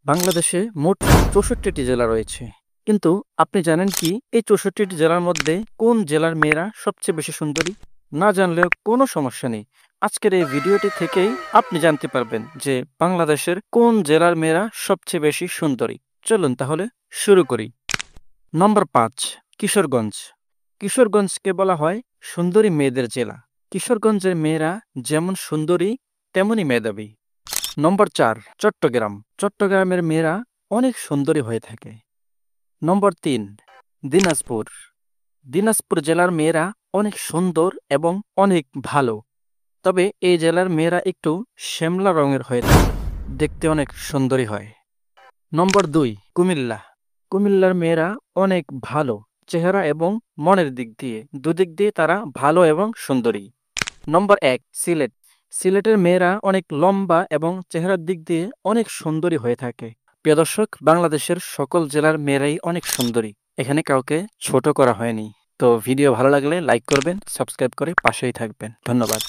বাংলাদেশে মোট ৬৪টি জেলা রয়েছে। কিন্তু আপনি জানেন কি এই ৬৪টি জেলার মধ্যে কোন জেলার মেয়েরা সবচেয়ে বেশি সুন্দরী? না জানলেও কোনো সমস্যা নেই। আজকের এই ভিডিওটি থেকেই আপনি জানতে পারবেন যে বাংলাদেশের কোন জেলার মেয়েরা সবচেয়ে বেশি সুন্দরী। চলুন তাহলে শুরু করি। নম্বর ৫, কিশোরগঞ্জ। কিশোরগঞ্জকে বলা হয় সুন্দরী মেয়েদের জেলা। কিশোরগঞ্জের মেয়েরা যেমন সুন্দরী তেমনই মেধাবী। নম্বর ৪, চট্টগ্রাম। চট্টগ্রামের মেয়েরা অনেক সুন্দরী হয়ে থাকে। নম্বর ৩, দিনাজপুর। দিনাজপুর জেলার মেয়েরা অনেক সুন্দর এবং অনেক ভালো। তবে এই জেলার মেয়েরা একটু শ্যামলা রঙের হয়ে থাকে, দেখতে অনেক সুন্দরী হয়। নম্বর ২, কুমিল্লা। কুমিল্লার মেয়েরা অনেক ভালো চেহারা এবং মনের দিক দিয়ে, দুদিক দিয়ে তারা ভালো এবং সুন্দরী। নম্বর ১, সিলেট। সিলেটের মেয়েরা অনেক লম্বা এবং চেহারার দিক দিয়ে অনেক সুন্দরী হয়ে থাকে। প্রিয় দর্শক, বাংলাদেশের সকল জেলার মেয়েরাই অনেক সুন্দরী, এখানে কাউকে ছোট করা হয়নি। তো ভিডিও ভালো লাগলে লাইক করবেন, সাবস্ক্রাইব করে পাশেই থাকবেন। ধন্যবাদ।